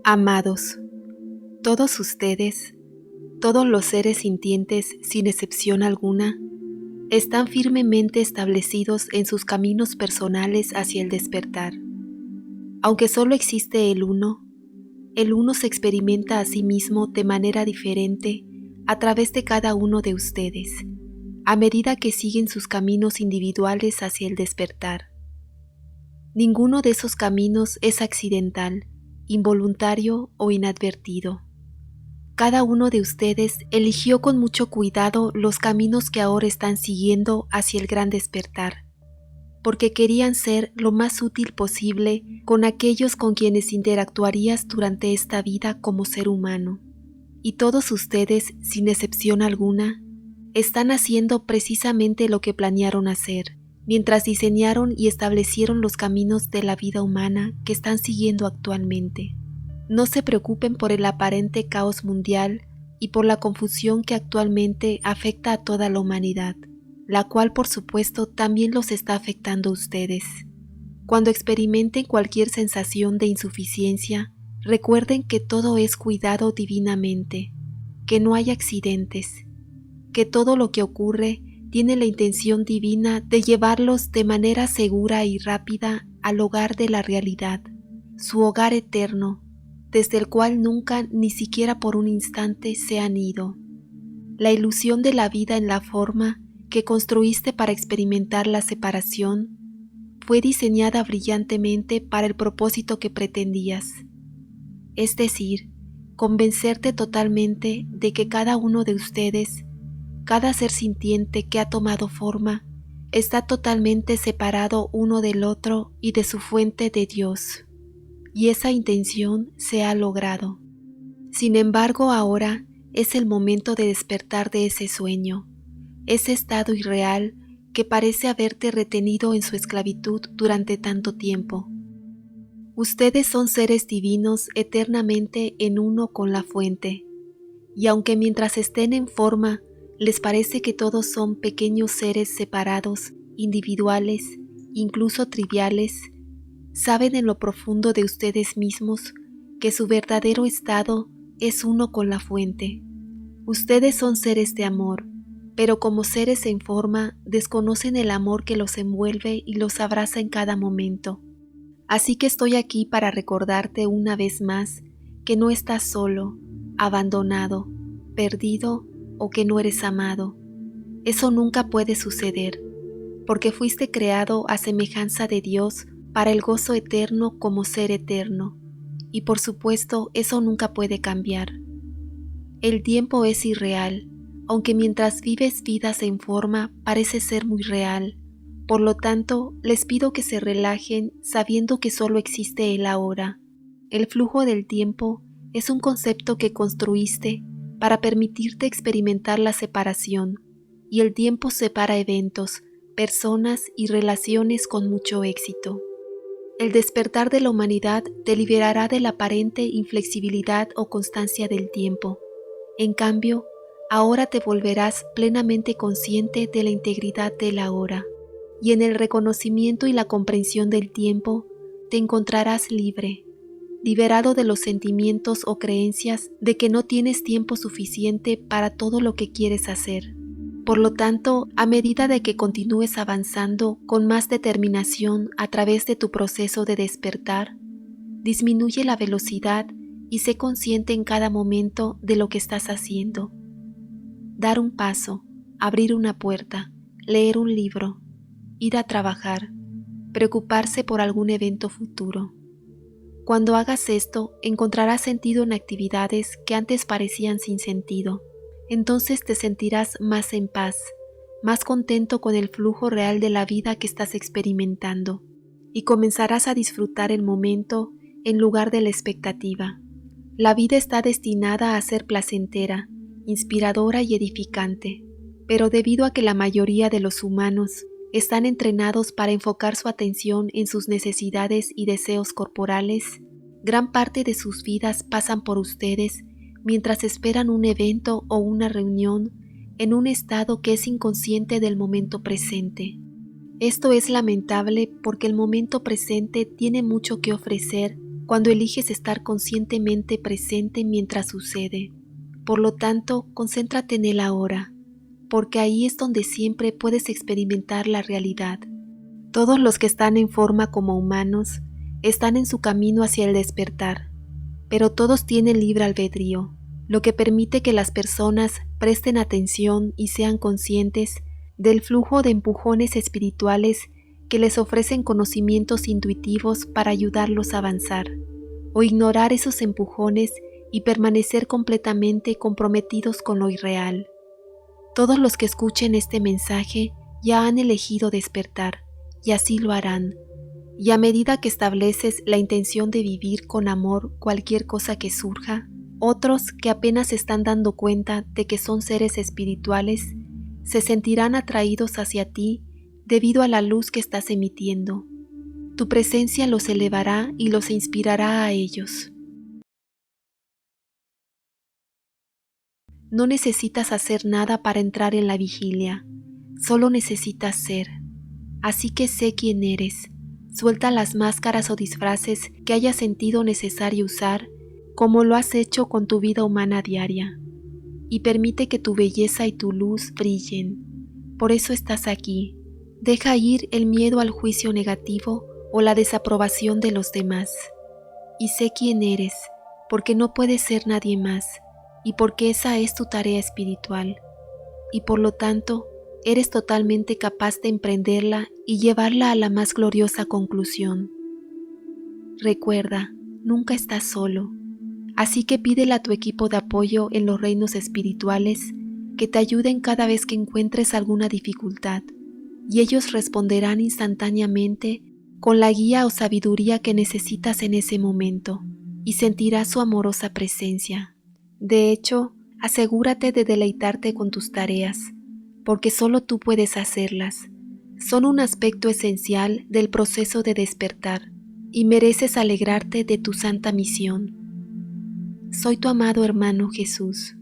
Amados, todos ustedes, todos los seres sintientes sin excepción alguna, están firmemente establecidos en sus caminos personales hacia el despertar. Aunque solo existe el uno se experimenta a sí mismo de manera diferente a través de cada uno de ustedes, a medida que siguen sus caminos individuales hacia el despertar. Ninguno de esos caminos es accidental, involuntario o inadvertido. Cada uno de ustedes eligió con mucho cuidado los caminos que ahora están siguiendo hacia el gran despertar, porque querían ser lo más útil posible con aquellos con quienes interactuarías durante esta vida como ser humano. Y todos ustedes, sin excepción alguna, están haciendo precisamente lo que planearon hacer, mientras diseñaron y establecieron los caminos de la vida humana que están siguiendo actualmente. No se preocupen por el aparente caos mundial y por la confusión que actualmente afecta a toda la humanidad, la cual por supuesto también los está afectando a ustedes. Cuando experimenten cualquier sensación de insuficiencia, recuerden que todo es cuidado divinamente, que no hay accidentes, que todo lo que ocurre tiene la intención divina de llevarlos de manera segura y rápida al hogar de la realidad, su hogar eterno, desde el cual nunca, ni siquiera por un instante, se han ido. La ilusión de la vida en la forma que construiste para experimentar la separación fue diseñada brillantemente para el propósito que pretendías, es decir, convencerte totalmente de que cada uno de ustedes, cada ser sintiente que ha tomado forma, está totalmente separado uno del otro y de su fuente de Dios. Y esa intención se ha logrado. Sin embargo, ahora es el momento de despertar de ese sueño, ese estado irreal que parece haberte retenido en su esclavitud durante tanto tiempo. Ustedes son seres divinos eternamente en uno con la fuente, y aunque mientras estén en forma les parece que todos son pequeños seres separados, individuales, incluso triviales, saben en lo profundo de ustedes mismos que su verdadero estado es uno con la fuente. Ustedes son seres de amor, pero como seres en forma desconocen el amor que los envuelve y los abraza en cada momento. Así que estoy aquí para recordarte una vez más que no estás solo, abandonado, perdido o que no eres amado. Eso nunca puede suceder, porque fuiste creado a semejanza de Dios para el gozo eterno como ser eterno, y por supuesto eso nunca puede cambiar. El tiempo es irreal, aunque mientras vives vidas en forma parece ser muy real. Por lo tanto, les pido que se relajen sabiendo que solo existe el ahora. El flujo del tiempo es un concepto que construiste para permitirte experimentar la separación, y el tiempo separa eventos, personas y relaciones con mucho éxito. El despertar de la humanidad te liberará de la aparente inflexibilidad o constancia del tiempo. En cambio, ahora te volverás plenamente consciente de la integridad del ahora, y en el reconocimiento y la comprensión del tiempo te encontrarás libre, liberado de los sentimientos o creencias de que no tienes tiempo suficiente para todo lo que quieres hacer. Por lo tanto, a medida de que continúes avanzando con más determinación a través de tu proceso de despertar, disminuye la velocidad y sé consciente en cada momento de lo que estás haciendo. Dar un paso, abrir una puerta, leer un libro, ir a trabajar, preocuparse por algún evento futuro. Cuando hagas esto, encontrarás sentido en actividades que antes parecían sin sentido. Entonces te sentirás más en paz, más contento con el flujo real de la vida que estás experimentando, y comenzarás a disfrutar el momento en lugar de la expectativa. La vida está destinada a ser placentera, inspiradora y edificante, pero debido a que la mayoría de los humanos están entrenados para enfocar su atención en sus necesidades y deseos corporales, gran parte de sus vidas pasan por ustedes mientras esperan un evento o una reunión en un estado que es inconsciente del momento presente. Esto es lamentable porque el momento presente tiene mucho que ofrecer cuando eliges estar conscientemente presente mientras sucede. Por lo tanto, concéntrate en el ahora, porque ahí es donde siempre puedes experimentar la realidad. Todos los que están en forma como humanos están en su camino hacia el despertar, pero todos tienen libre albedrío, lo que permite que las personas presten atención y sean conscientes del flujo de empujones espirituales que les ofrecen conocimientos intuitivos para ayudarlos a avanzar, o ignorar esos empujones y permanecer completamente comprometidos con lo irreal. Todos los que escuchen este mensaje ya han elegido despertar, y así lo harán. Y a medida que estableces la intención de vivir con amor cualquier cosa que surja, otros que apenas se están dando cuenta de que son seres espirituales, se sentirán atraídos hacia ti debido a la luz que estás emitiendo. Tu presencia los elevará y los inspirará a ellos. No necesitas hacer nada para entrar en la vigilia, solo necesitas ser. Así que sé quién eres. Suelta las máscaras o disfraces que hayas sentido necesario usar, como lo has hecho con tu vida humana diaria, y permite que tu belleza y tu luz brillen. Por eso estás aquí. Deja ir el miedo al juicio negativo o la desaprobación de los demás. Y sé quién eres, porque no puedes ser nadie más, y porque esa es tu tarea espiritual, y por lo tanto, eres totalmente capaz de emprenderla y llevarla a la más gloriosa conclusión. Recuerda, nunca estás solo, así que pídele a tu equipo de apoyo en los reinos espirituales que te ayuden cada vez que encuentres alguna dificultad, y ellos responderán instantáneamente con la guía o sabiduría que necesitas en ese momento, y sentirás su amorosa presencia. De hecho, asegúrate de deleitarte con tus tareas, porque solo tú puedes hacerlas. Son un aspecto esencial del proceso de despertar y mereces alegrarte de tu santa misión. Soy tu amado hermano Jesús.